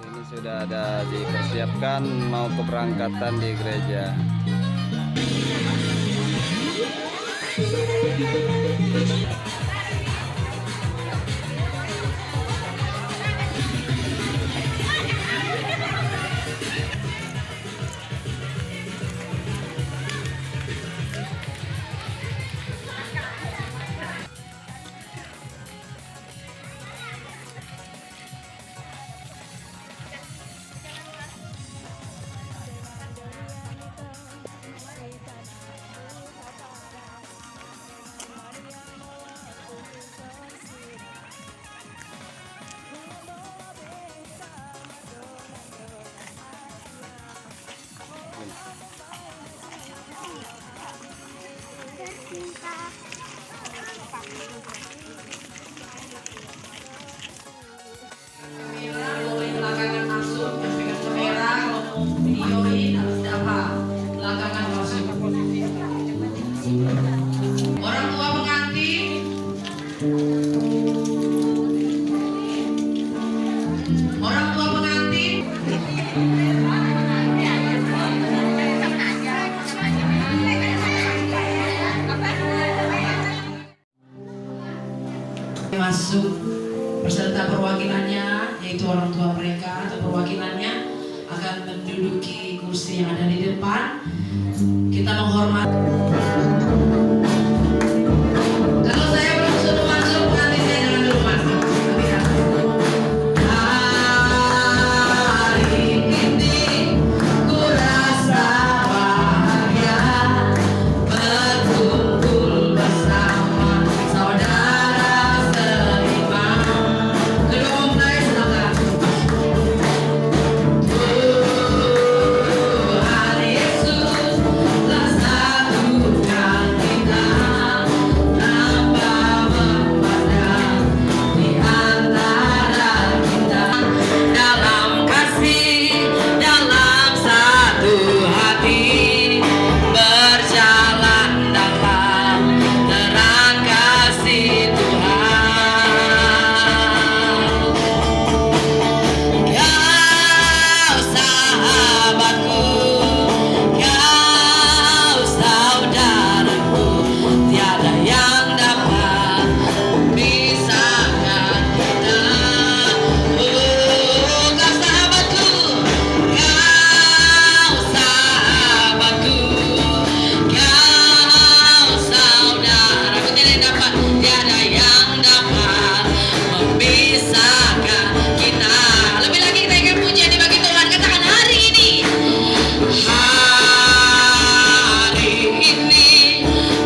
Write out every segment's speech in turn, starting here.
Ini sudah ada dipersiapkan mau keberangkatan di gereja. Belakangan masuk, pegang kamera, kalau mau videoin harus dapat belakangan masuk. Orang tua pengantin, orang tua pengantin. Masuk beserta perwakilannya, yaitu orang tua mereka atau perwakilannya akan menduduki kursi yang ada di depan. Kita menghormati. Kalau saya belum suruh masuk, nanti saya jangan dulu masuk. Hari ini ku rasa bahagia berkumpul bersama saudara seiman. Kedua mempelai silakan. Tuhan Yesus telah satukan kita tanpa memandang di antara kita dalam kasih, dalam satu hati berjalan dalam terang kasih Tuhan. Kau sahabatku, kau saudaraku, tiada yang dapat memisahkan kita. Kau sahabatku, kau sahabatku, kau saudaraku, tiada yang dapat memisahkan kita. Lebih lagi kita ingin pujian dibagi Tuhan. Katakan hari ini. Hari ini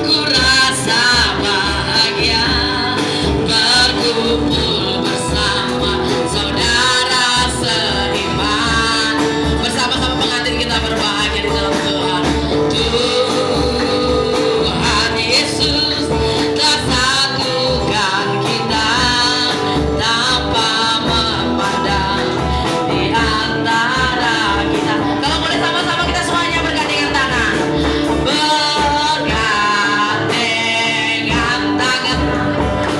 ku rasa bahagia berkumpul bersama saudara seiman. Bersama-sama pengantin kita berbahagia di dalam Tuhan. Tuhan Yesus telah satukan kita tanpa memandang di antara kita. Kalau boleh sama-sama kita semuanya bergandengan tangan. Bergandengan tangan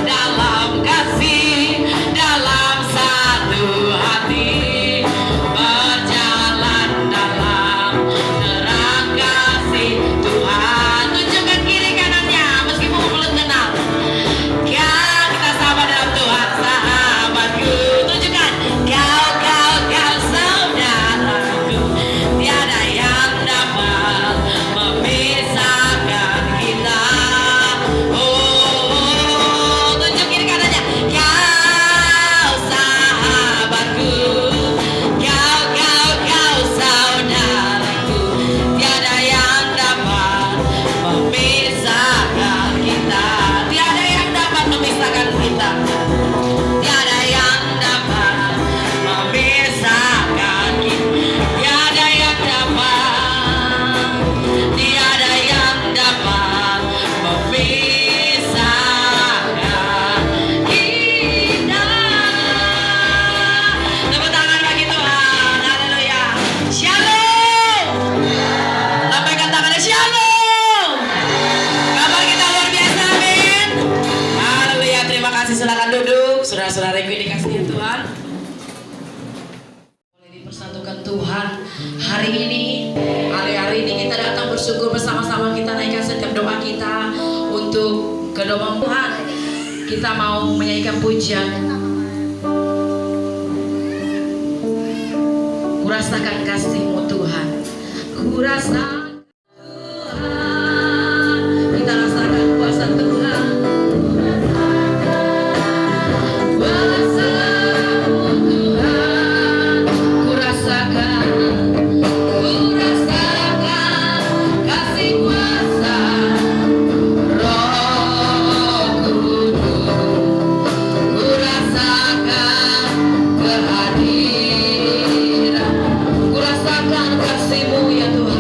dalam kasih, dalam satu hati berjalan dalam terang kasih Tuhan. Tunjukkan kiri kanannya meskipun belum kenal. Ya, kita sahabat dalam Tuhan, sahabatku. Tunjukkan kau saudaraku, tiada yang dapat memisahkan kita. Oh, tunjuk kiri kanannya. Kau sahabatku, kau saudaraku, tiada yang dapat memisahkan kita. Tiada yang dapat memisahkan kita. Tiada yang dapat memisahkan kita. Tiada yang dapat, tiada yang dapat memisahkan kita. Tepuk tangan bagi Tuhan. Haleluya. Shalom. Lambaikan tangannya. Shalom. Kabar kita luar biasa, amin. Haleluya. Terima kasih. Silakan duduk. Saudara-saudaraku yang dikasihi Tuhan. Hari ini kita datang bersyukur bersama-sama, kita naikkan setiap doa kita untuk kedua Tuhan. Kita mau menyanyikan pujian. Kurasakan kasih-Mu Tuhan. Kurasakan Tuhan. Kita rasakan kuasa Tuhan. Kuasa-Mu Tuhan. Kurasakan kasih kuasa Roh Kudus. Kurasakan kehadiran. Kurasakan kasih-Mu ya Tuhan.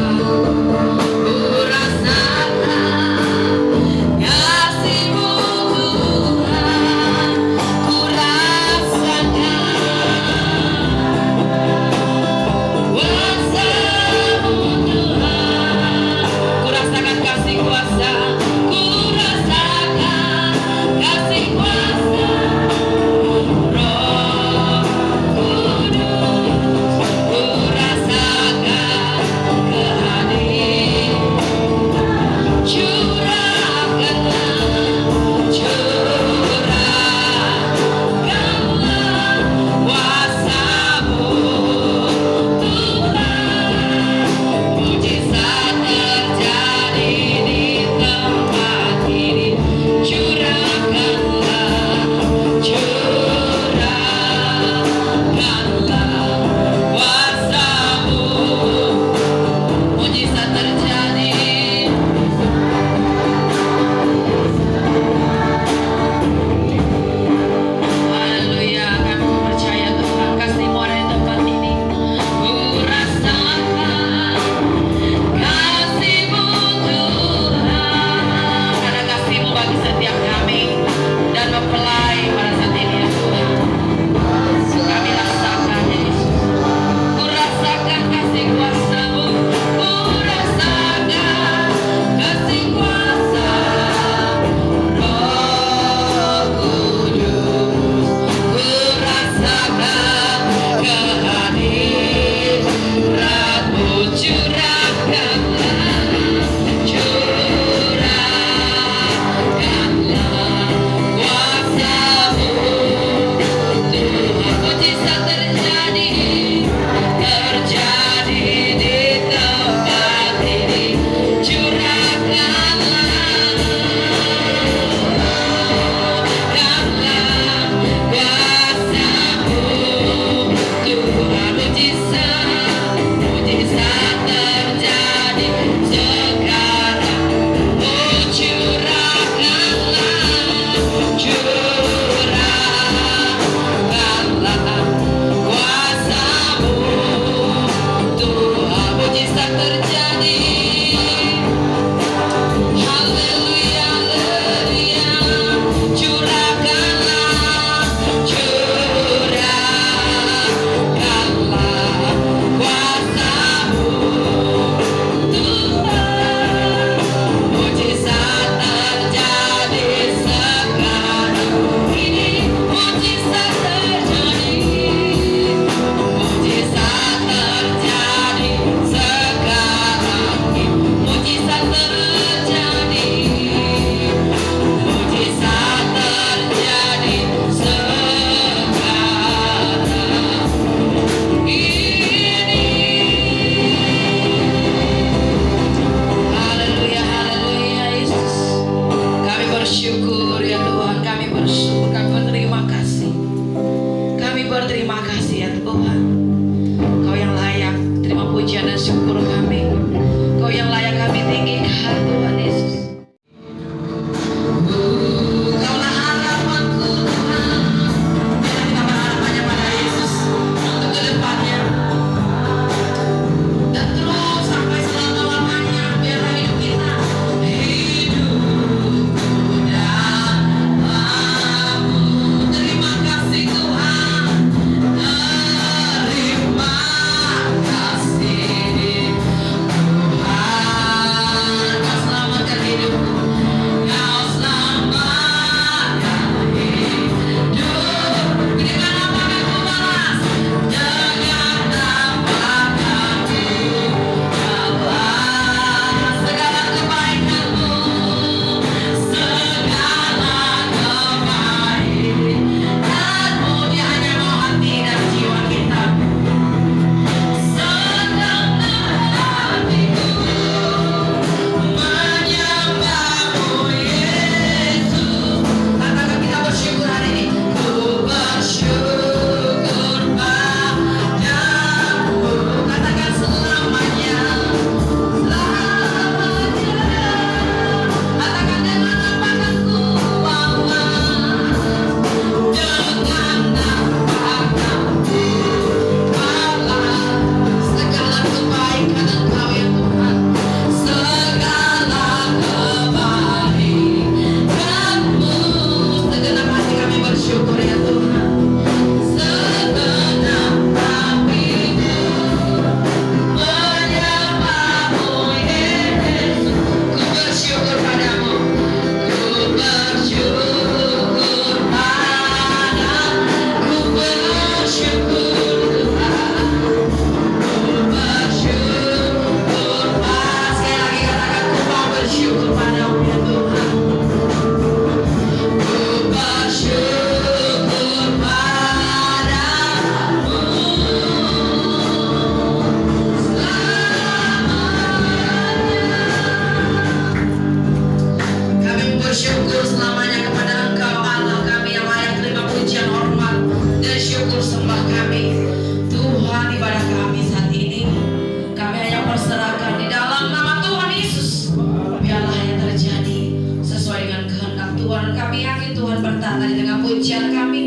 Tuhan bertata di tengah pujian kami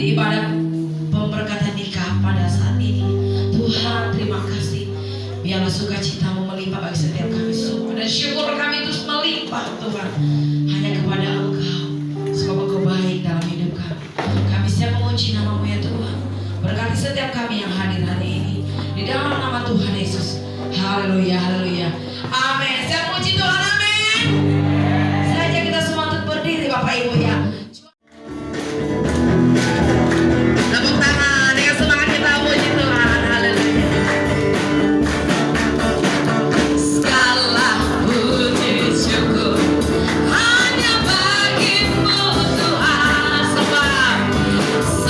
di ibadah pemberkatan nikah pada saat ini. Tuhan, terima kasih. Biarlah sukacitamu melimpah bagi setiap kami semua, dan syukur kami terus melimpah Tuhan hanya kepada Engkau, sebab Engkau baik dalam hidup kami. Kami siap memuji nama-Mu ya Tuhan. Berkati setiap kami yang hadir hari ini di dalam nama Tuhan Yesus. Haleluya, haleluya. Amin. Siap memuji Tuhan, amin. Saya ajak kita semua untuk berdiri Bapak Ibu ya. Tepuk tangan dengan semangat kita puji Tuhan. Haleluya. Segala puji syukur hanya bagimu Tuhan, sebab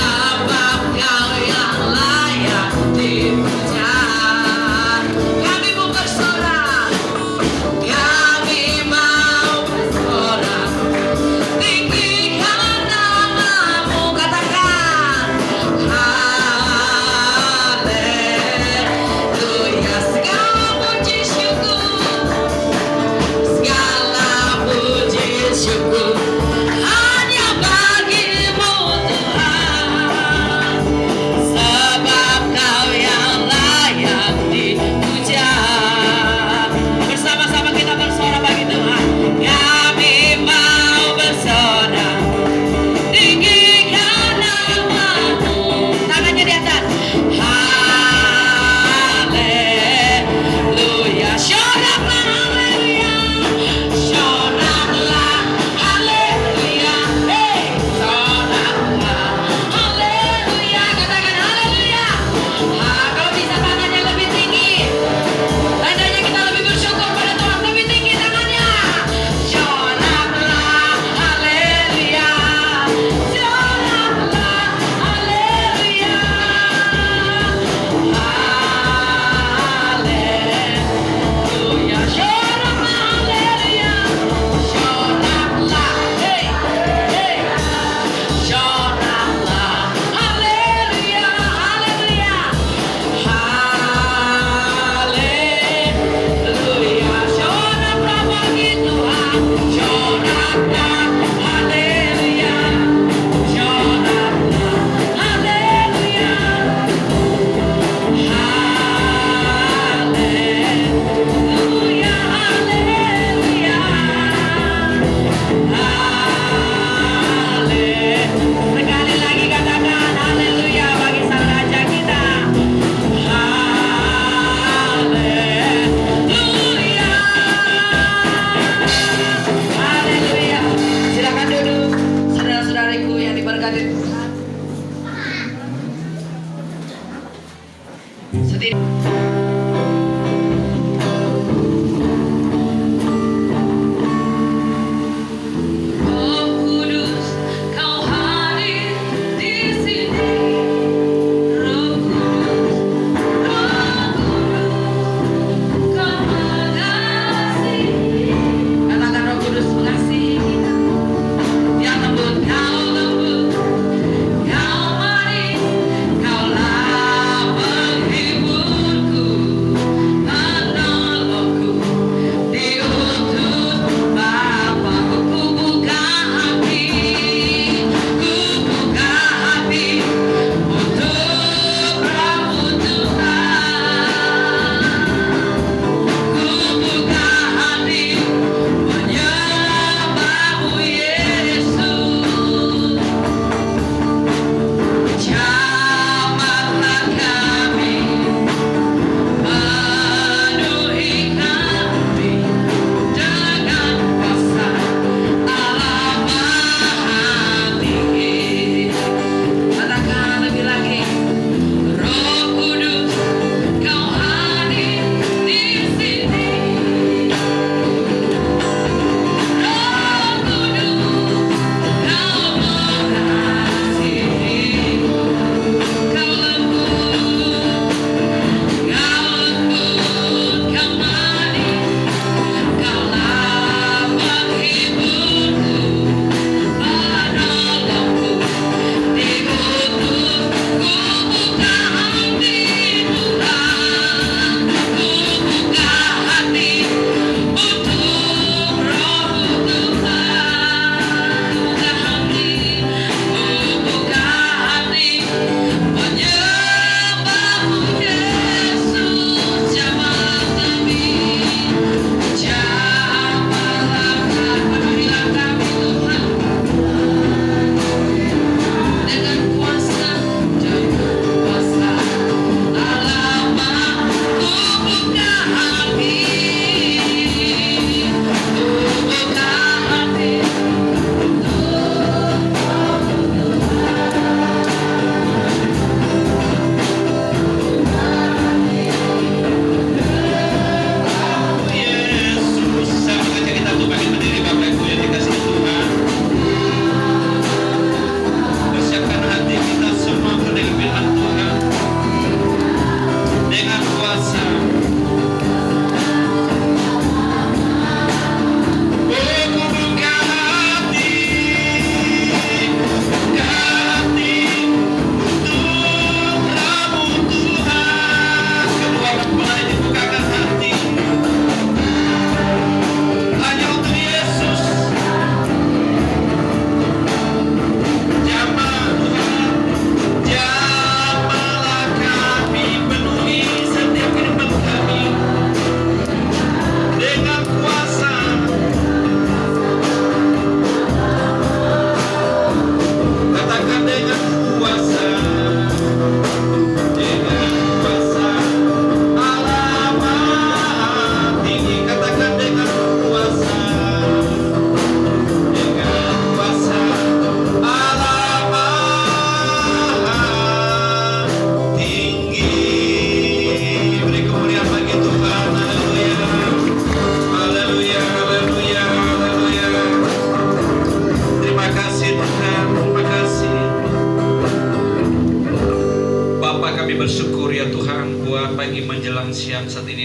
Kau yang layak dipuja. Kami mau bersorak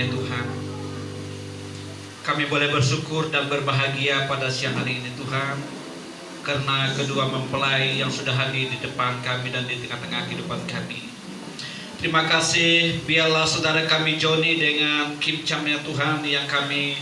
ya Tuhan. Kami boleh bersyukur dan berbahagia pada siang hari ini Tuhan, karena kedua mempelai yang sudah hadir di depan kami dan di tengah-tengah kehidupan kami. Terima kasih, biarlah saudara kami Joni dengan Kim Cham ya Tuhan, yang kami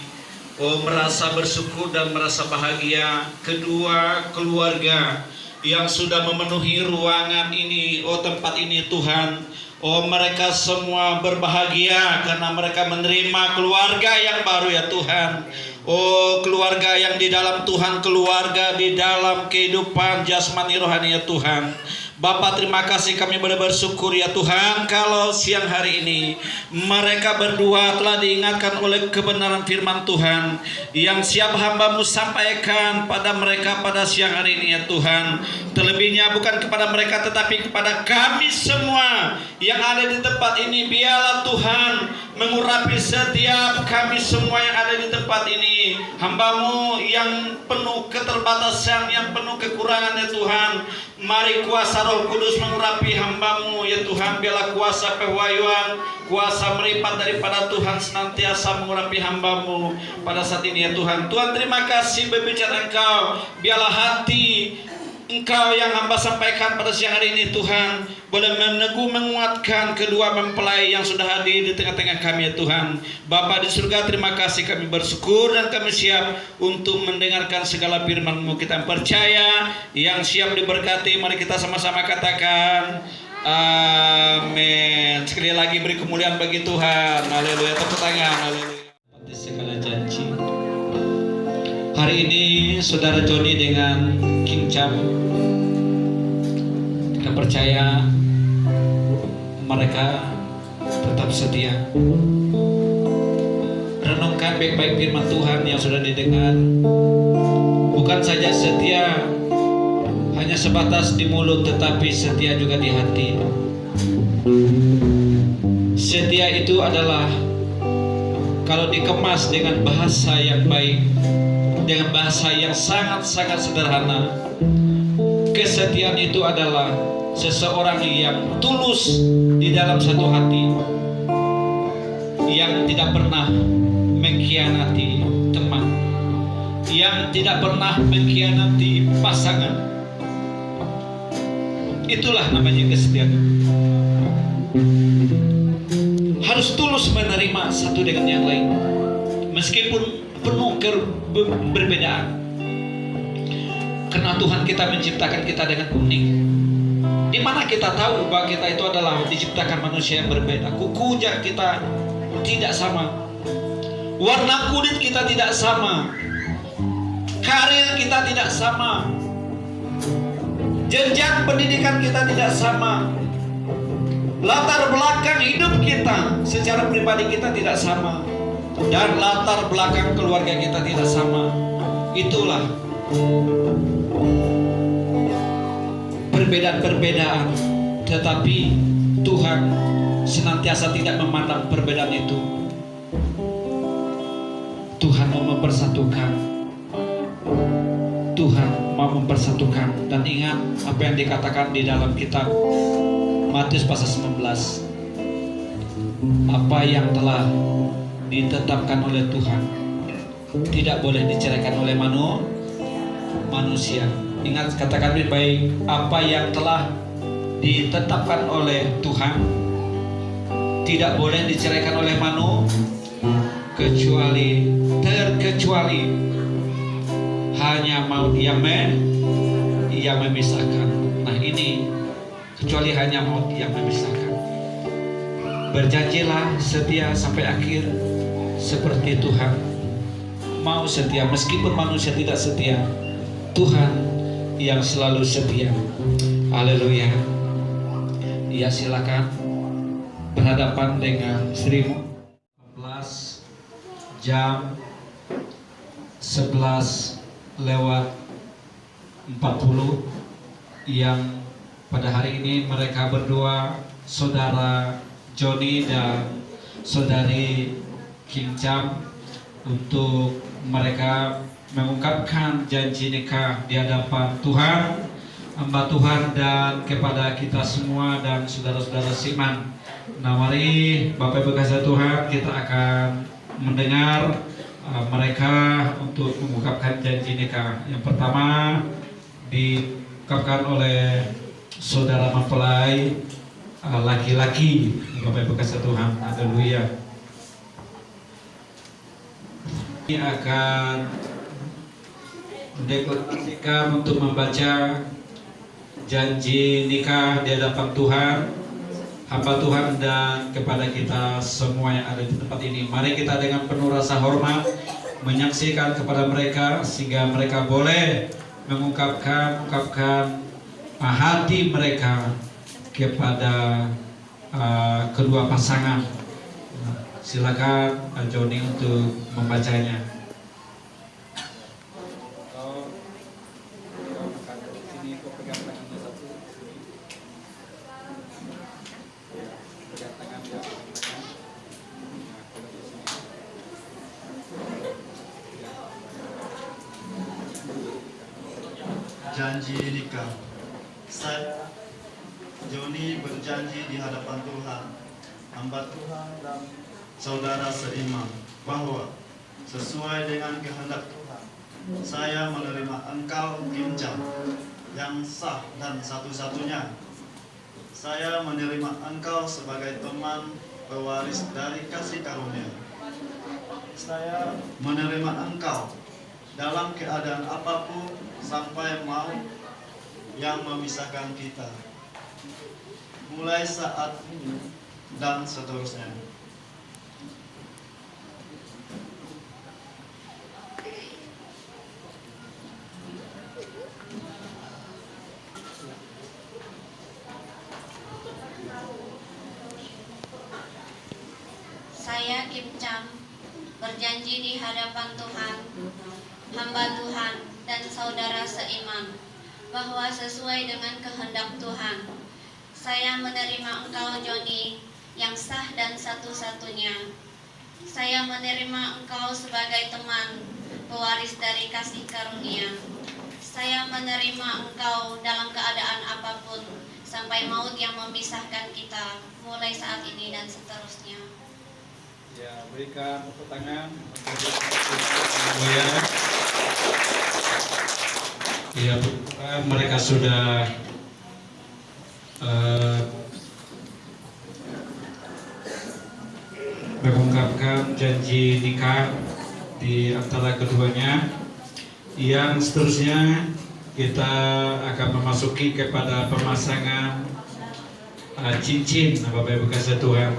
merasa bersyukur dan merasa bahagia. Kedua keluarga yang sudah memenuhi ruangan ini, tempat ini Tuhan, mereka semua berbahagia karena mereka menerima keluarga yang baru ya Tuhan. Keluarga yang di dalam Tuhan, keluarga di dalam kehidupan jasmani rohani ya Tuhan. Bapa, terima kasih, kami boleh bersyukur ya Tuhan, kalau siang hari ini mereka berdua telah diingatkan oleh kebenaran firman Tuhan yang siap hamba-Mu sampaikan pada mereka pada siang hari ini ya Tuhan. Terlebihnya bukan kepada mereka tetapi kepada kami semua yang ada di tempat ini. Biarlah Tuhan mengurapi setiap kami semua yang ada di tempat ini, hamba-Mu yang penuh keterbatasan, yang penuh kekurangan ya Tuhan. Mari kuasa Roh Kudus mengurapi hamba-Mu ya Tuhan. Biarlah kuasa pewahyuan, kuasa meripat daripada Tuhan senantiasa mengurapi hamba-Mu pada saat ini ya Tuhan. Tuhan, terima kasih berbicara Engkau. Biarlah hati Engkau yang hamba sampaikan pada siang hari ini Tuhan boleh meneguh menguatkan kedua mempelai yang sudah hadir di tengah-tengah kami ya Tuhan. Bapa di surga, terima kasih, kami bersyukur dan kami siap untuk mendengarkan segala firman-Mu. Kita percaya, yang siap diberkati, mari kita sama-sama katakan amin. Sekali lagi beri kemuliaan bagi Tuhan. Haleluya, tepuk tangan. Haleluya. Segala janji. Hari ini saudara Joni dengan Kim Cham, kita percaya mereka tetap setia. Renungkan baik-baik firman Tuhan yang sudah didengar. Bukan saja setia hanya sebatas di mulut, tetapi setia juga di hati. Setia itu adalah kalau dikemas dengan bahasa yang baik, dengan bahasa yang sangat-sangat sederhana. Kesetiaan itu adalah seseorang yang tulus di dalam satu hati, yang tidak pernah mengkhianati teman, yang tidak pernah mengkhianati pasangan. Itulah namanya kesetiaan. Harus tulus menerima satu dengan yang lain, meskipun penuh berbedaan. Karena Tuhan kita menciptakan kita dengan unik. Di mana kita tahu bahwa kita itu adalah diciptakan manusia yang berbeda. Kuku kita tidak sama, warna kulit kita tidak sama, karir kita tidak sama, jenjang pendidikan kita tidak sama, latar belakang hidup kita secara pribadi kita tidak sama, dan latar belakang keluarga kita tidak sama. Itulah perbedaan-perbedaan, tetapi Tuhan senantiasa tidak memandang perbedaan itu. Tuhan mau mempersatukan. Tuhan mau mempersatukan. Dan ingat apa yang dikatakan di dalam kitab Matius pasal 19. Apa yang telah ditetapkan oleh Tuhan tidak boleh diceraikan oleh manusia. Ingat, katakan baik-baik, apa yang telah ditetapkan oleh Tuhan tidak boleh diceraikan oleh terkecuali hanya maut yang memisahkan. Nah ini, kecuali hanya maut yang memisahkan. Berjanjilah setia sampai akhir seperti Tuhan mau setia. Meskipun manusia tidak setia, Tuhan yang selalu setia. Haleluya. Ya, silakan berhadapan dengan istrimu. 14 jam 11:40 yang pada hari ini mereka berdua, saudara Joni dan saudari Kim Cham, untuk mereka mengungkapkan janji nikah di hadapan Tuhan hamba Tuhan dan kepada kita semua dan saudara-saudara seiman. Nah, mari Bapak Ibu kasih Tuhan, kita akan mendengar mereka untuk mengungkapkan janji nikah. Yang pertama diungkapkan oleh saudara mempelai laki-laki. Bapak Ibu kasih Tuhan, haleluya. Ini akan mendeklarasikan untuk membaca janji nikah di hadapan Tuhan, hamba Tuhan dan kepada kita semua yang ada di tempat ini. Mari kita dengan penuh rasa hormat menyaksikan kepada mereka sehingga mereka boleh mengungkapkan hati mereka kepada kedua pasangan. Silakan Joni untuk membacanya. Janji nikah. Saya Joni berjanji di hadapan Tuhan, hamba Tuhan dan saudara seiman, bahwa sesuai dengan kehendak Tuhan, saya menerima engkau Kim-Cham yang sah dan satu-satunya. Saya menerima engkau sebagai teman pewaris dari kasih karunia. Saya menerima engkau dalam keadaan apapun sampai maut yang memisahkan kita, mulai saat ini dan seterusnya. Saya Kim-Cham berjanji di hadapan Tuhan, hamba Tuhan dan saudara seiman, bahwa sesuai dengan kehendak Tuhan, saya menerima engkau Joni yang sah dan satu-satunya. Saya menerima engkau sebagai teman pewaris dari kasih karunia. Saya menerima engkau dalam keadaan apapun sampai maut yang memisahkan kita, mulai saat ini dan seterusnya. Ya, berikan tepuk tangan. Ya, mereka sudah mengungkapkan janji nikah di antara keduanya. Yang seterusnya kita akan memasuki kepada pemasangan cincin. Bapak Ibu kasih Tuhan.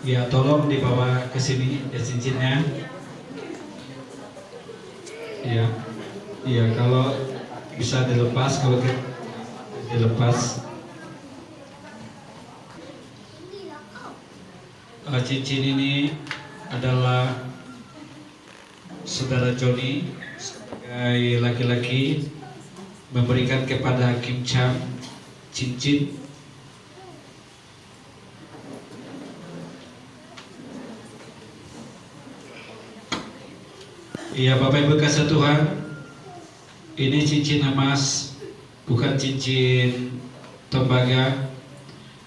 Ya, tolong dibawa ke sini ya cincinnya. Ya, ya kalau bisa dilepas, kalau dilepas. Cincin ini adalah saudara Joni sebagai laki-laki memberikan kepada Kim-Cham cincin. Iya, Bapak Ibu kasih Tuhan, ini cincin emas, bukan cincin tembaga.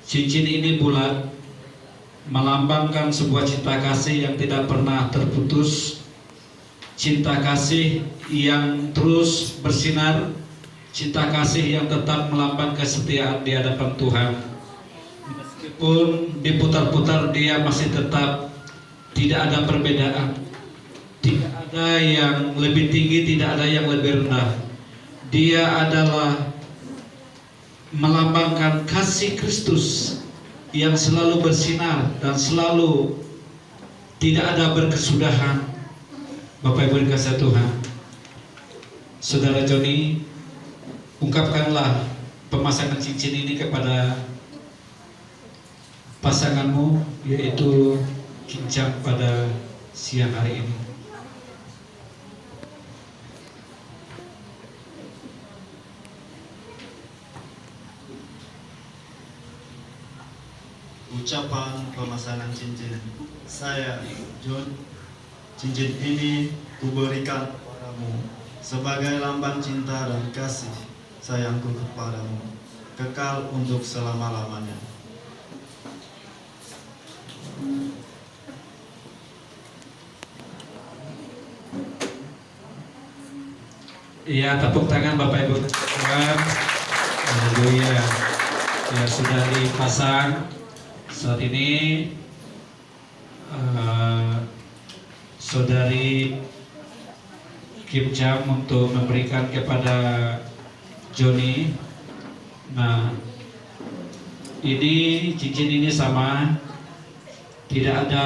Cincin ini bulat, melambangkan sebuah cinta kasih yang tidak pernah terputus, cinta kasih yang terus bersinar, cinta kasih yang tetap melambang kesetiaan di hadapan Tuhan. Meskipun diputar-putar, dia masih tetap tidak ada perbedaan. Tidak ada yang lebih tinggi, tidak ada yang lebih rendah. Dia adalah melambangkan kasih Kristus yang selalu bersinar dan selalu tidak ada berkesudahan. Bapak Ibu dikasihi Tuhan, saudara Joni, ungkapkanlah pemasangan cincin ini kepada pasanganmu, yaitu Kim-Cham pada siang hari ini. Ucapan pemasangan cincin. Saya, John, cincin ini kuberikan kepadamu sebagai lambang cinta dan kasih sayangku kepadamu kekal untuk selama-lamanya. Iya, tepuk tangan Bapak Ibu Tuhan. Haleluya. Ya, sudah dipasang. Saat ini Saudari Kim Cham untuk memberikan kepada Joni. Nah, ini cincin ini sama, tidak ada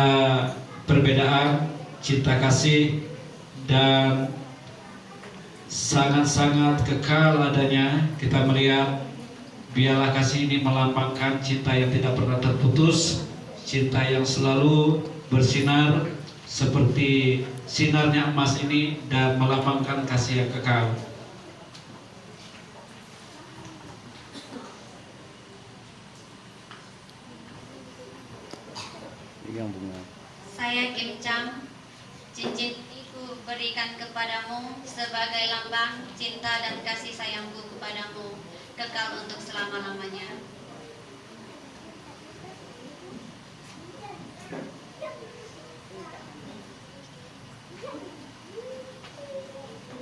perbedaan, cinta kasih dan sangat-sangat kekal adanya. Kita melihat biarlah kasih ini melambangkan cinta yang tidak pernah terputus, cinta yang selalu bersinar seperti sinarnya emas ini dan melambangkan kasih yang kekal. Pegang bunga. Saya Kim Cham, cincin ini ku berikan kepadamu sebagai lambang cinta dan kasih sayangku kepadamu, kekal untuk selama-lamanya.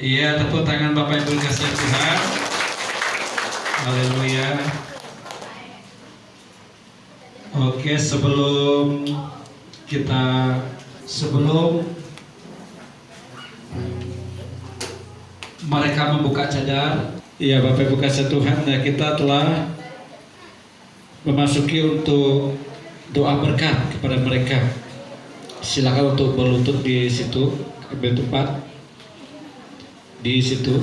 Iya, tepuk tangan Bapak Ibu kasih Tuhan. Haleluya. Oke, sebelum mereka membuka cadar, ya Bapak Ibu kasih Tuhan, ya kita telah memasuki untuk doa berkat kepada mereka. Silakan untuk berlutut di situ, ambil tempat di situ,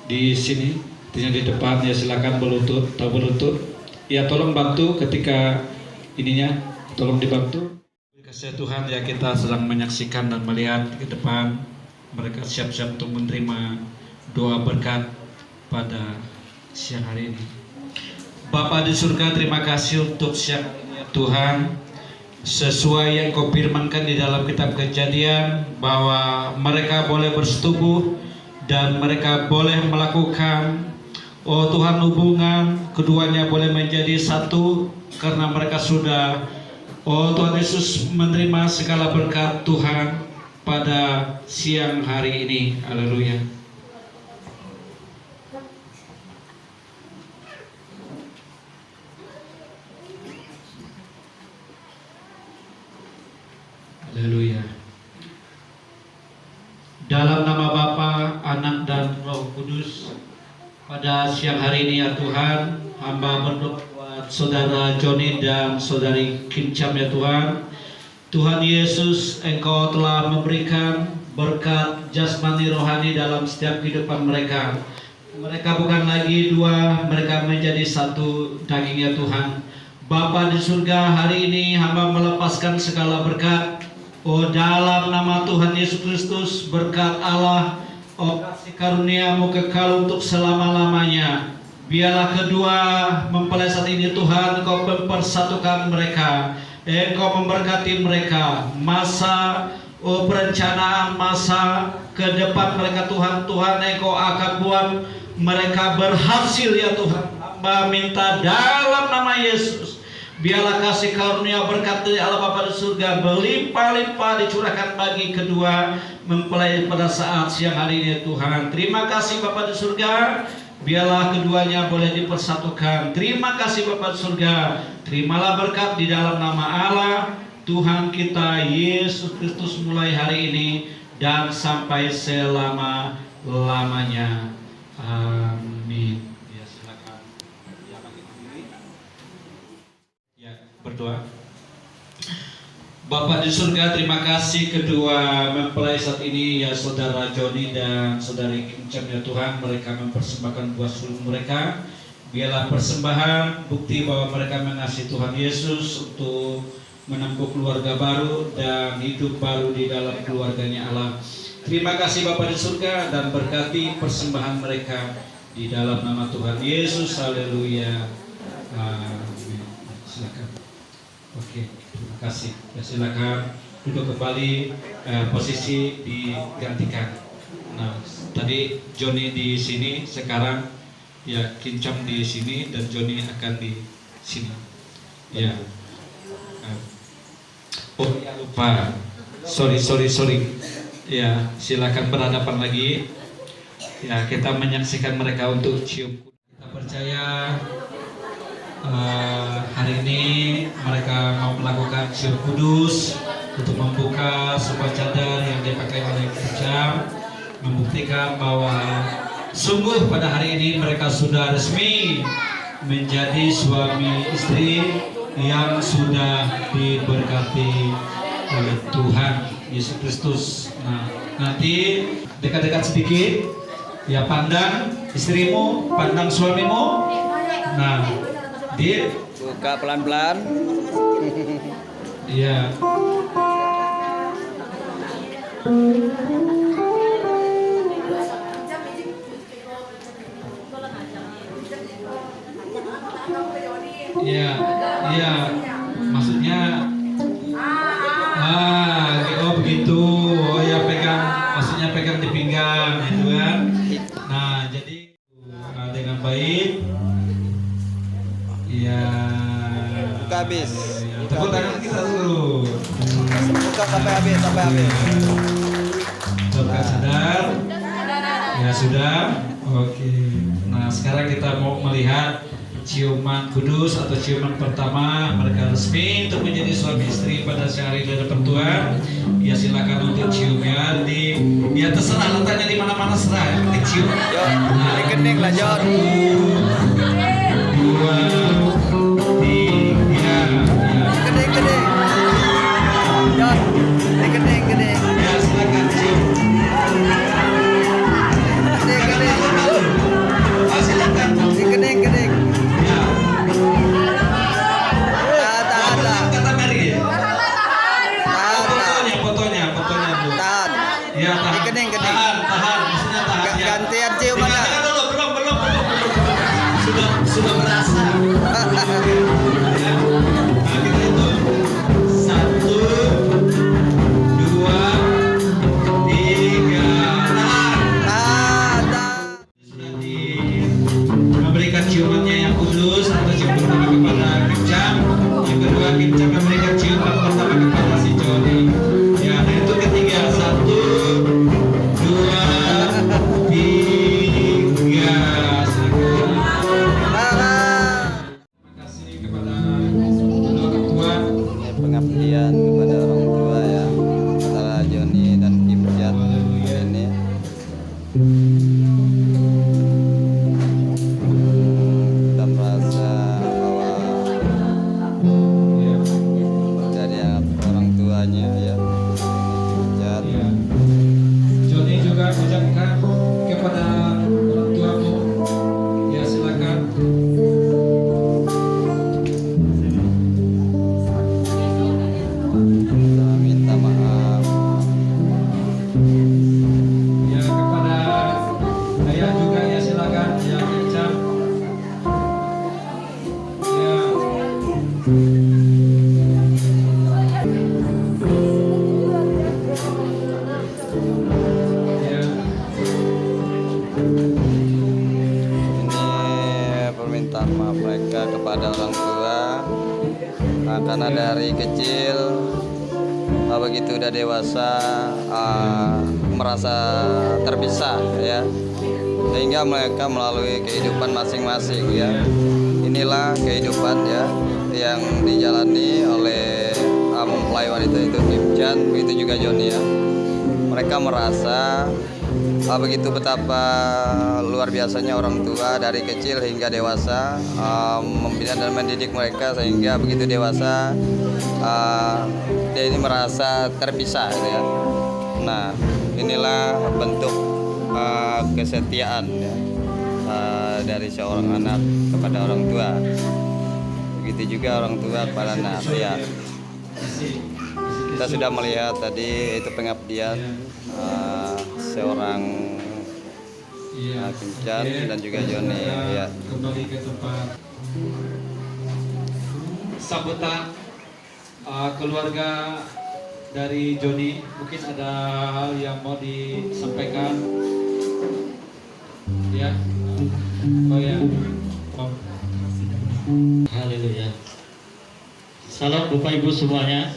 di sini, di depan ya, silakan berlutut atau berlutut. Ya, tolong bantu ketika ininya, tolong dibantu. Kasih Tuhan, ya kita sedang menyaksikan dan melihat ke depan mereka siap-siap untuk menerima doa berkat pada siang hari ini. Bapa di surga, terima kasih untuk siang ini ya Tuhan. Sesuai yang Kau firmankan di dalam kitab Kejadian bahwa mereka boleh bersetubuh dan mereka boleh melakukan, oh Tuhan, hubungan keduanya boleh menjadi satu karena mereka sudah, oh Tuhan Yesus, menerima segala berkat Tuhan pada siang hari ini. Haleluya. Haleluya. Dalam nama Bapa, Anak dan Roh Kudus, pada siang hari ini ya Tuhan, hamba berdoa buat Saudara Joni dan Saudari Kim Cham ya Tuhan. Tuhan Yesus, Engkau telah memberikan berkat jasmani rohani dalam setiap kehidupan mereka. Mereka bukan lagi dua, mereka menjadi satu daging ya Tuhan. Bapa di surga, hari ini hamba melepaskan segala berkat, oh dalam nama Tuhan Yesus Kristus, berkat Allah, oh kasih karunia-Mu kekal untuk selama-lamanya. Biarlah kedua mempelai saat ini Tuhan, Engkau mempersatukan mereka, Engkau memberkati mereka. Masa, oh perencanaan masa ke depan mereka Tuhan, Engkau akan buat mereka berhasil ya Tuhan. Hamba minta dalam nama Yesus, biarlah kasih karunia berkat dari Allah Bapa di surga berlimpah-limpah dicurahkan bagi kedua mempelai pada saat siang hari ini Tuhan. Terima kasih Bapa di surga, biarlah keduanya boleh dipersatukan. Terima kasih Bapa di surga, terimalah berkat di dalam nama Allah Tuhan kita Yesus Kristus mulai hari ini dan sampai selama-lamanya. Amin. Ya, silakan. Ya, bagi diri. Ya, berdoa. Bapa di surga, terima kasih kedua mempelai saat ini ya Saudara Joni dan Saudari Kim Cham ya Tuhan. Mereka mempersembahkan buah sulung mereka. Biarlah persembahan bukti bahwa mereka mengasihi Tuhan Yesus untuk menempuh keluarga baru dan hidup baru di dalam keluarganya Allah. Terima kasih Bapa di surga dan berkati persembahan mereka di dalam nama Tuhan Yesus. Haleluya. Amin. Silakan. Oke, terima kasih. Ya, silakan duduk kembali, posisi digantikan. Nah, tadi Joni di sini, sekarang Ya, Kincam di sini dan Joni akan di sini. Ya. Oh ya, lupa. Sorry. Ya, silakan berhadapan lagi. Ya, kita menyaksikan mereka untuk cium. Kita percaya hari ini mereka mau melakukan cium kudus untuk membuka sebuah cadar yang dipakai oleh Kincam, membuktikan bahwa sungguh pada hari ini mereka sudah resmi menjadi suami istri yang sudah diberkati oleh Tuhan Yesus Kristus. Nah, nanti dekat-dekat sedikit, ya, pandang istrimu, pandang suamimu. Nah, Buka pelan-pelan. iya. Iya, maksudnya oh begitu. Oh ya, maksudnya pegang di pinggang gitu kan. Nah, jadi dengan baik. Iya. Buka habis. Tepuk tangan kita dulu. Buka sampai habis. Coba sadar. Ya sudah. Oke. Nah, sekarang kita mau melihat ciuman kudus atau ciuman pertama mereka resmi untuk menjadi suami istri pada siang hari di hadapan Tuhan. Ya, silakan untuk ciumnya ya terserah letaknya di mana-mana, serah, yang penting cium. Yo, di kening lah, Jon. 1, 2, 3. Kening. Jon, di kening. Ya, silakan cium. Kening. Silakan. Di kening. Ya. Tahan lah. Kata Mary. Tahan. Fotonya dulu. Tahan. Ya, tahan. Di kening. Tahan, maksudnya tahan. Ya. Gantian ciuman lah. Jangan dulu, belum. Sudah berasa. Ya. Nah, kita hitung. 1, 2, 3. Tahan. Sudah memberikan ciumannya yang kudus atau cium pertama kepada Kincam. Yang kedua, Kincam memberikan ciuman pertama kepada si Joni. Ya, nah itu ketiga. 1, 2, 3. Silakan. Terima kasih kepada kedua orang tua. Ini pengabdian kepada orang tua ya, antara Joni dan Kincam ini. Kita merasa bahwa Ya. dari orang tuanya ya, Kincam. Ya. Joni juga ucapkan kepada orang tuamu. Ya, silakan. Kita minta maaf. Ya, kepada ayah juga, ya silakan. Ya, Kincam. Ya. Ya. Ini permintaan maaf mereka kepada orang tua karena dari kecil begitu udah dewasa merasa terpisah ya, sehingga mereka melalui kehidupan masing-masing ya. Inilah kehidupan ya yang dijalani oleh mempelai wanita itu Kincam, begitu juga Joni ya. Mereka merasa begitu betapa luar biasanya orang tua dari kecil hingga dewasa membina dan mendidik mereka, sehingga begitu dewasa dia ini merasa terpisah gitu ya. Nah, inilah bentuk kesetiaan ya, dari seorang anak kepada orang tua. Begitu juga orang tua kepada anak ya. Kita sudah melihat tadi itu pengabdian seorang Kincam dan juga Joni ya. Kembali ke tempat sambutan keluarga dari Joni. Mungkin ada hal yang mau disampaikan ya. Oh ya. Oh. Haleluya. Salam Bapak Ibu semuanya.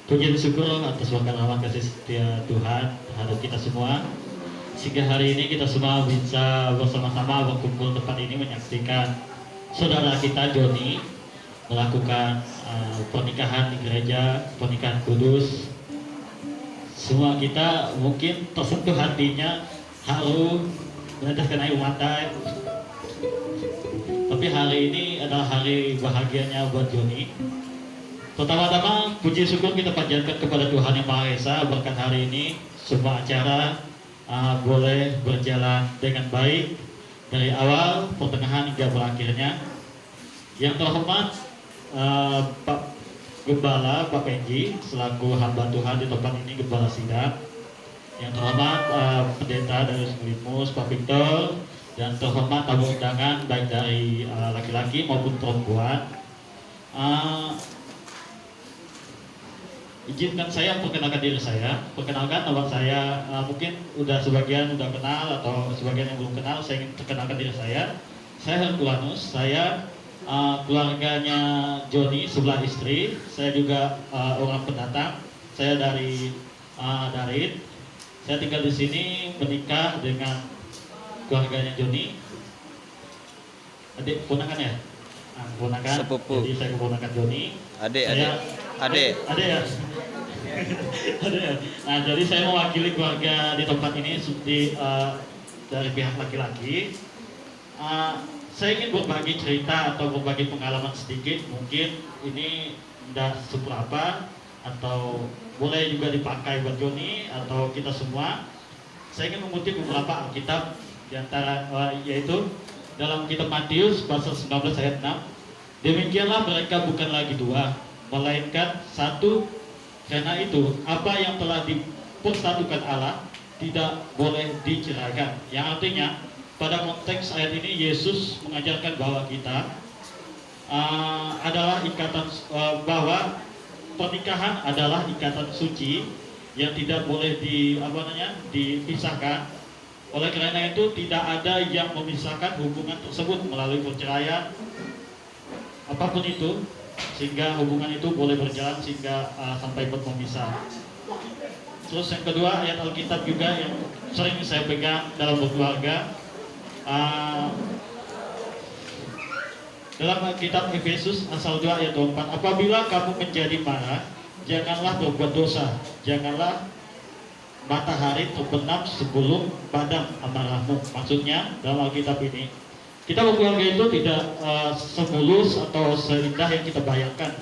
Puji dan syukur atas wakil rahmat kasih setia Tuhan terhadap kita semua, sehingga hari ini kita semua bisa bersama-sama berkumpul tempat ini menyaksikan saudara kita Joni melakukan pernikahan di gereja, pernikahan kudus. Semua kita mungkin tersentuh hatinya, haru, meneteskan air mata. Tapi hari ini adalah hari bahagianya buat Joni. Pertama-tama puji syukur kita panjatkan kepada Tuhan Yang Maha Esa, berkat hari ini semua acara boleh berjalan dengan baik dari awal, pertengahan hingga berakhirnya. Yang terhormat Pak Gembala, Pak Penji selaku hamba Tuhan di tempat ini, Gembala Sidang. Yang terhormat Pendeta dari Limus, Pak Victor, dan terhormat tamu undangan baik dari laki-laki maupun perempuan. Izinkan saya perkenalkan diri saya. Perkenalkan nama saya, mungkin sebagian udah kenal atau sebagian yang belum kenal. Saya ingin perkenalkan diri saya. Saya Herculanus. Saya keluarganya Joni, sebelah istri. Saya juga orang pendatang. Saya dari Darit. Saya tinggal di sini, menikah dengan keluarganya Joni. Adik ponakan ya? Ponakan. Sepupu. Jadi saya keponakan Joni. Adik ya. Ada ya. Nah, jadi saya mewakili keluarga di tempat ini dari pihak laki-laki. Saya ingin berbagi cerita atau berbagi pengalaman sedikit. Mungkin ini tidak seberapa atau boleh juga dipakai buat Joni atau kita semua. Saya ingin mengutip beberapa Alkitab, di antara yaitu dalam kitab Matius pasal 19 ayat 6. Demikianlah mereka bukan lagi dua, melainkan satu. Karena itu apa yang telah dipersatukan Allah tidak boleh diceraikan. Yang artinya pada konteks ayat ini Yesus mengajarkan bahwa kita adalah ikatan, bahwa pernikahan adalah ikatan suci yang tidak boleh dipisahkan. Oleh karena itu tidak ada yang memisahkan hubungan tersebut melalui perceraian apapun itu, sehingga hubungan itu boleh berjalan sehingga sampai memisah. Terus yang kedua, ayat Alkitab juga yang sering saya pegang dalam berkeluarga, dalam kitab Efesus pasal 2 ayat 24. Apabila kamu menjadi marah, janganlah berbuat dosa, janganlah matahari terbenam sebelum padam amarahmu. Maksudnya dalam Alkitab ini, kita berkeluarga itu tidak semulus atau seindah yang kita bayangkan.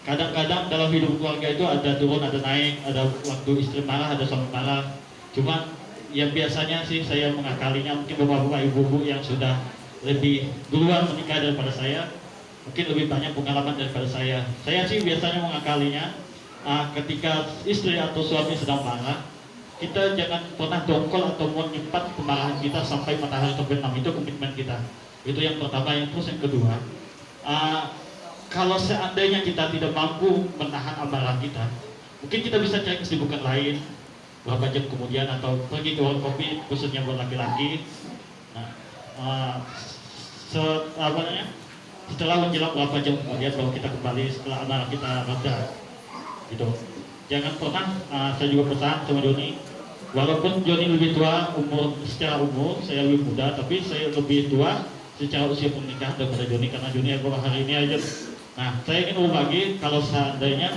Kadang-kadang dalam hidup keluarga itu ada turun, ada naik, ada waktu istri marah, ada suami marah. Cuma yang biasanya sih saya mengakalinya, mungkin bapak-bapak ibu-ibu yang sudah lebih duluan menikah daripada saya, mungkin lebih banyak pengalaman daripada saya. Saya sih biasanya mengakalinya ketika istri atau suami sedang marah, kita jangan pernah dongkol atau menyimpan kemarahan kita sampai matahari terbenam. Itu komitmen kita. Itu yang pertama. Yang terus yang kedua, kalau seandainya kita tidak mampu menahan amarah kita, mungkin kita bisa cari kesibukan lain beberapa jam kemudian, atau pergi ke warung kopi khususnya buat laki-laki. Setelah menjelang beberapa jam kemudian baru kita kembali setelah amarah kita reda. Gitu. Jangan pernah, saya juga pesan sama Joni, walaupun Joni lebih tua secara umur, saya lebih muda, tapi saya lebih tua secara usia pernikahan daripada Joni, karena Joni baru hari ini aja. Nah, saya ingin berbagi kalau seandainya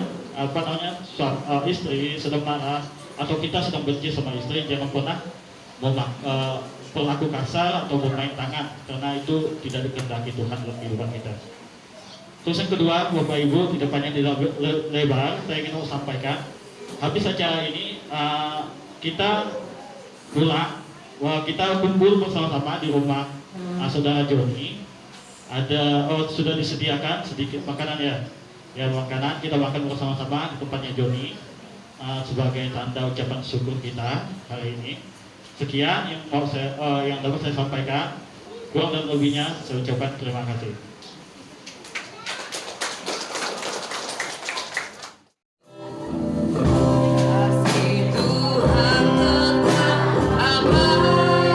istri sedang marah atau kita sedang benci sama istri, jangan pernah berlaku kasar atau bermain tangan, karena itu tidak dikehendaki Tuhan dalam kehidupan kita. Terus yang kedua, Bapak Ibu, tidak panjang lebar, saya ingin sampaikan, habis acara ini kita pulang, kita kumpul bersama-sama di rumah saudara Joni. Sudah disediakan sedikit makanan ya makanan, kita makan bersama-sama di tempatnya Joni sebagai tanda ucapan syukur kita hari ini. Sekian yang dapat saya sampaikan, kurang dan lebihnya saya ucapkan terima kasih. Tuhan tetap abadi.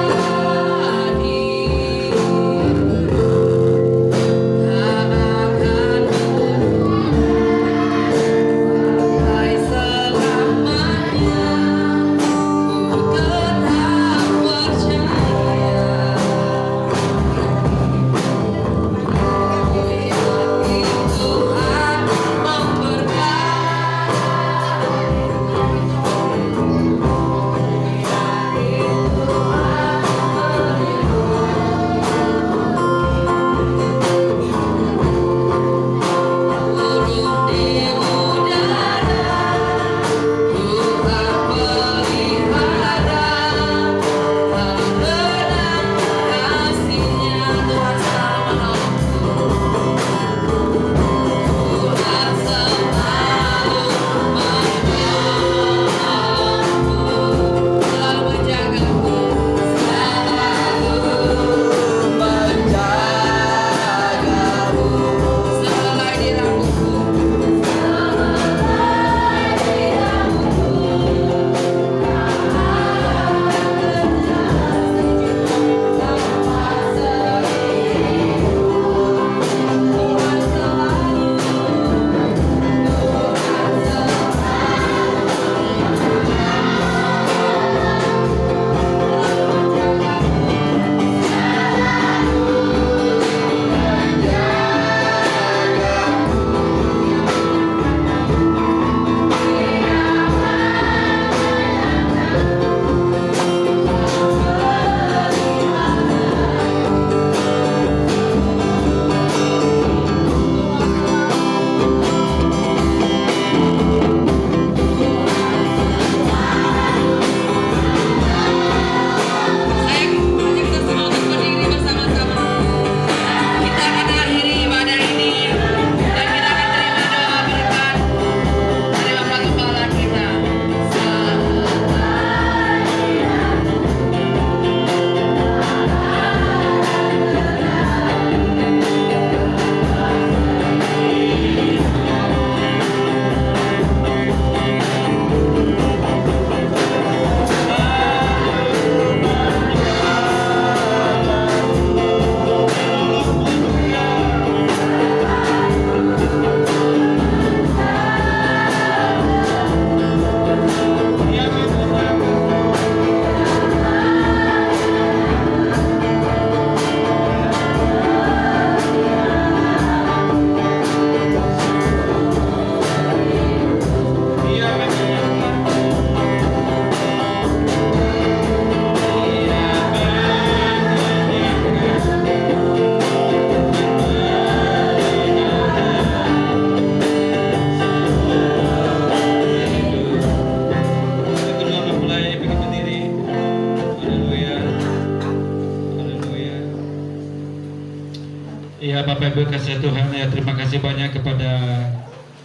Bapak Ibu kasih Tuhan, ya terima kasih banyak kepada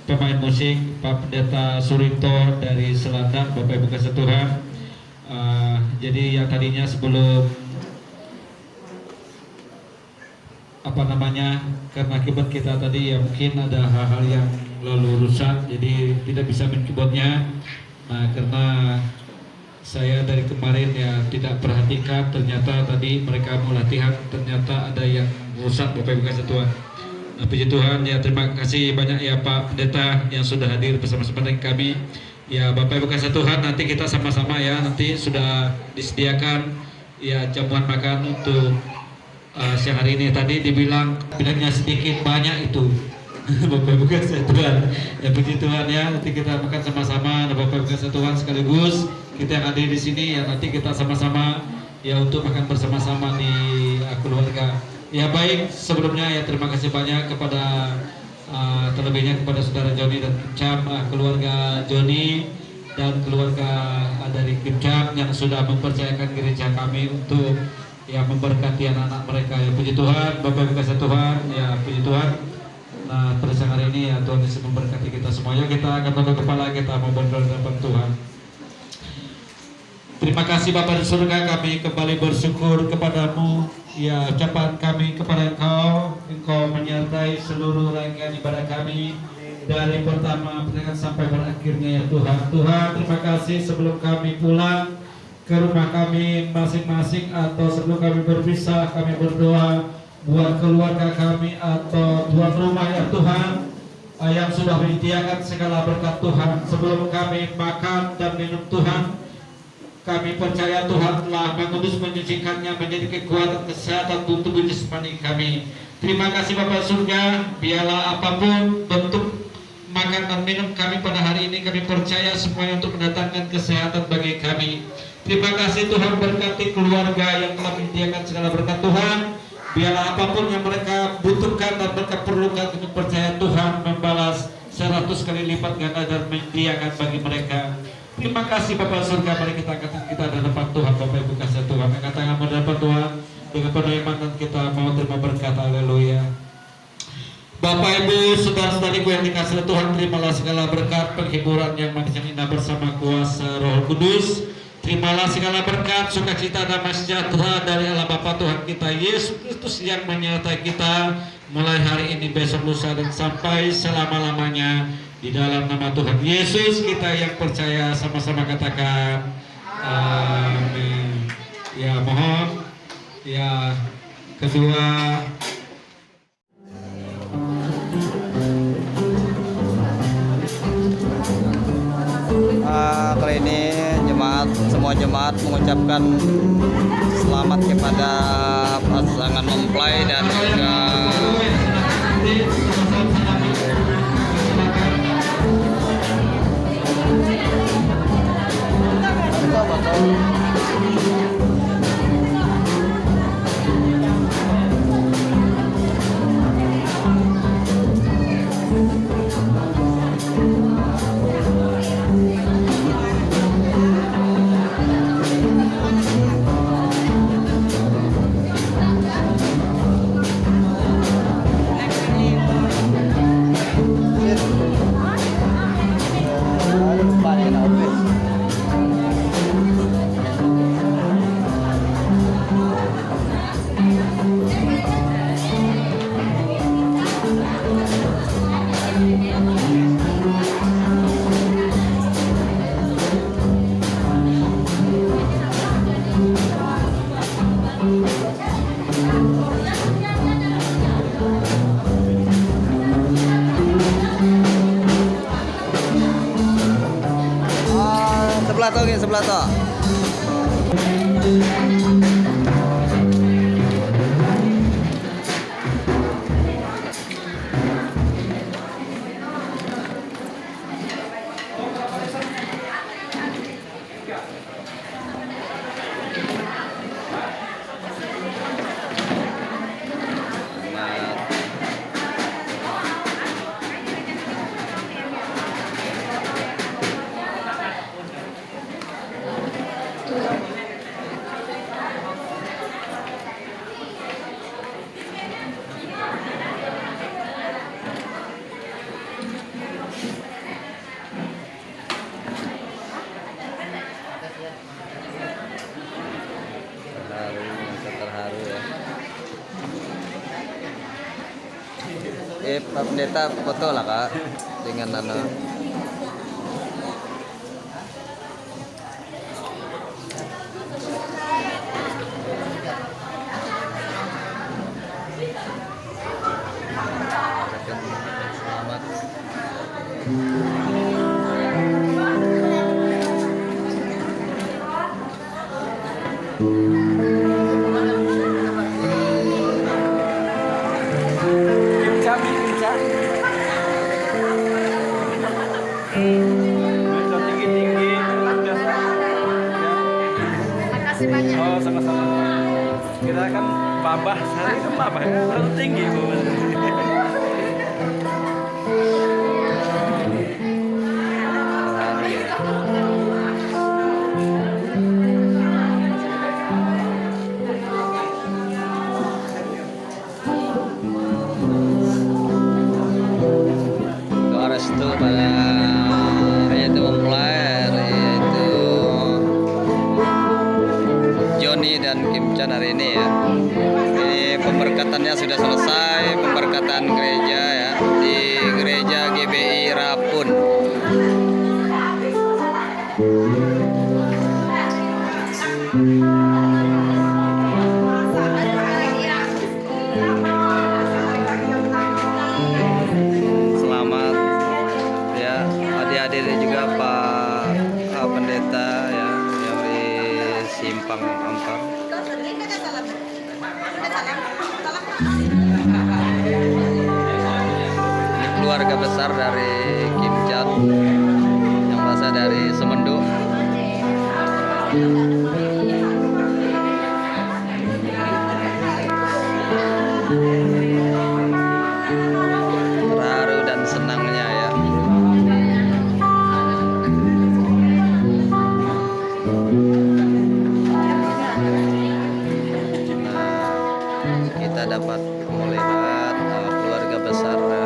pemain musik Pak Pendeta Surito dari Selatan, Bapak Ibu kasih Tuhan. Jadi yang tadinya sebelum karena keyboard kita tadi ya mungkin ada hal-hal yang lalu rusak, jadi tidak bisa main keyboardnya. Nah, karena saya dari kemarin ya tidak perhatikan, ternyata tadi mereka mau latihan, ternyata ada yang rusak, Bapak Ibu kasih Tuhan. Nah, puji Tuhan, ya terima kasih banyak ya Pak Pendeta yang sudah hadir bersama-sama dengan kami. Ya Bapak Ibu kasih Tuhan, nanti kita sama-sama ya, nanti sudah disediakan ya jamuan makan untuk siang hari ini. Tadi bilangnya sedikit banyak itu. Bapak Ibu kasih Tuhan, ya puji Tuhan ya, nanti kita makan sama-sama. Bapak Ibu kasih Tuhan, sekaligus kita yang hadir di sini ya nanti kita sama-sama ya untuk makan bersama-sama di keluarga. Ya baik, sebelumnya ya terima kasih banyak kepada terlebihnya kepada saudara Joni dan Kim Cham, keluarga Joni dan keluarga dari Kim Cham yang sudah mempercayakan gereja kami untuk ya memberkati anak-anak mereka. Ya puji Tuhan, Bapak Ibu kasih Tuhan, ya puji Tuhan. Nah, pada siang hari ini ya Tuhan Yesus memberkati kita semuanya. Kita akan tunduk kepala, kita mau berdoa di hadapan Tuhan. Terima kasih Bapa di surga, kami kembali bersyukur kepadamu. Ya, ucapan kami kepada Engkau menyertai seluruh rangkaian ibadah kami dari pertama sampai berakhirnya ya Tuhan. Tuhan, terima kasih sebelum kami pulang ke rumah kami masing-masing atau sebelum kami berpisah, kami berdoa buat keluarga kami atau tuan rumah ya Tuhan, yang sudah menyediakan segala berkat Tuhan. Sebelum kami makan dan minum Tuhan, kami percaya Tuhan telah mengudus menyucikannya menjadi kekuatan kesehatan untuk tubuh jasmani kami. Terima kasih Bapa surga, biarlah apapun bentuk makan dan minum kami pada hari ini, kami percaya semuanya untuk mendatangkan kesehatan bagi kami. Terima kasih Tuhan, berkati keluarga yang telah menyediakan segala berkat Tuhan. Biarlah apapun yang mereka butuhkan dan mereka perlukan, kami percaya Tuhan membalas 100 kali lipat ganda dan menyediakan bagi mereka. Terima kasih Bapak surga, mari kita angkat kita di depan Tuhan. Bapak Ibu kasih Tuhan, angkat tangan di depan Tuhan dengan penuh iman dan kita mau terima berkat. Haleluya. Bapak Ibu, saudara-saudariku yang dikasihi Tuhan, terimalah segala berkat penghiburan yang manis yang indah bersama kuasa Roh Kudus. Terimalah segala berkat, sukacita, damai sejahtera dari Allah Bapa Tuhan kita Yesus Kristus yang menyertai kita mulai hari ini, besok, lusa, dan sampai selama-lamanya. Di dalam nama Tuhan Yesus kita yang percaya, sama-sama katakan amin. Ya mohon ya kedua. Kali ini semua jemaat mengucapkan selamat kepada pasangan mempelai dan juga sebelah toh. Pak Pendeta foto lah Kak dengan Nana. Selamat. Makasih banyak. Oh, sama-sama. Kita kan babah, sehari kan babah kan terlalu tinggi Bu. Doa restu pada yaitu mempelai yaitu Joni dan Kim Chan hari ini ya. Ini pemberkatannya sudah selesai, pemberkatan gereja ya di gereja GBI Rapun. Selamat ya adik-adik dan juga Pak Pendeta ya yang di Simpang Ampang. Ini keluarga besar dari Kim Chan yang berasal dari Semenduk. Terharu dan senangnya ya. Nah, kita dapat melihat keluarga besar ya.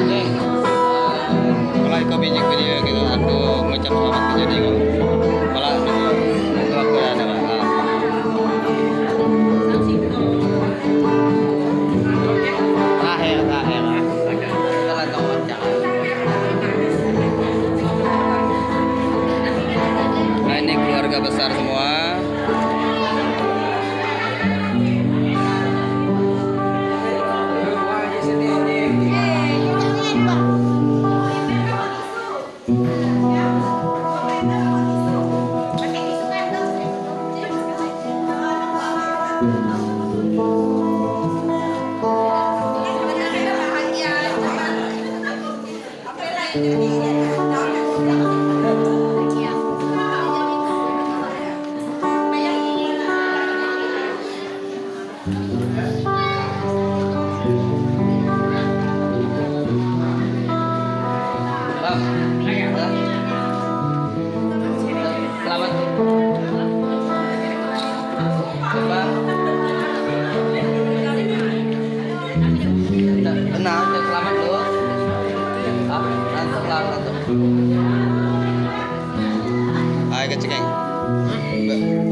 Ini mulai kau bijak video gitu aku mengucap selamat menjadi kau malah itu aku ada terakhir kalau kau baca nah ini keluarga besar semua. Selamat. Tenang, selamat dulu. Langsung lah, langsung. Ayo kecekeng.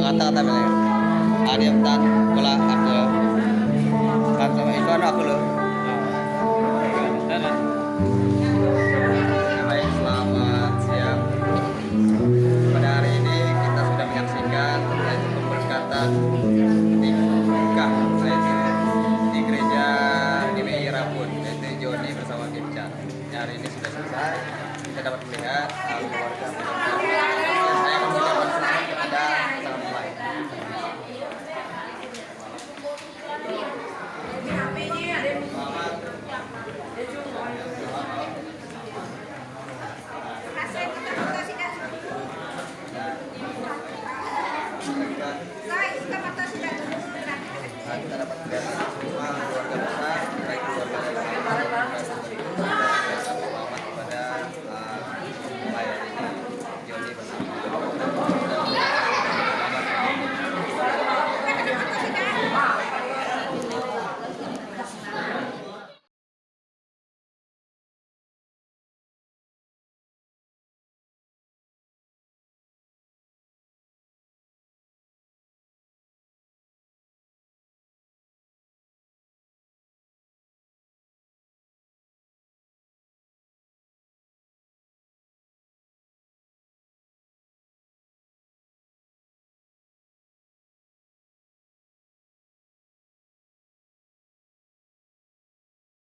Kata-kata mana? Ada tan, bola aku. Kata itu anak aku loh. Baik, selamat siang. Pada hari ini kita sudah menyaksikan yaitu pemberkatan nikah di gereja GBI Rapun yaitu Joni bersama Kim Chan. Hari ini sudah selesai. Kita dapat melihat kita dapat bersama keluarga besar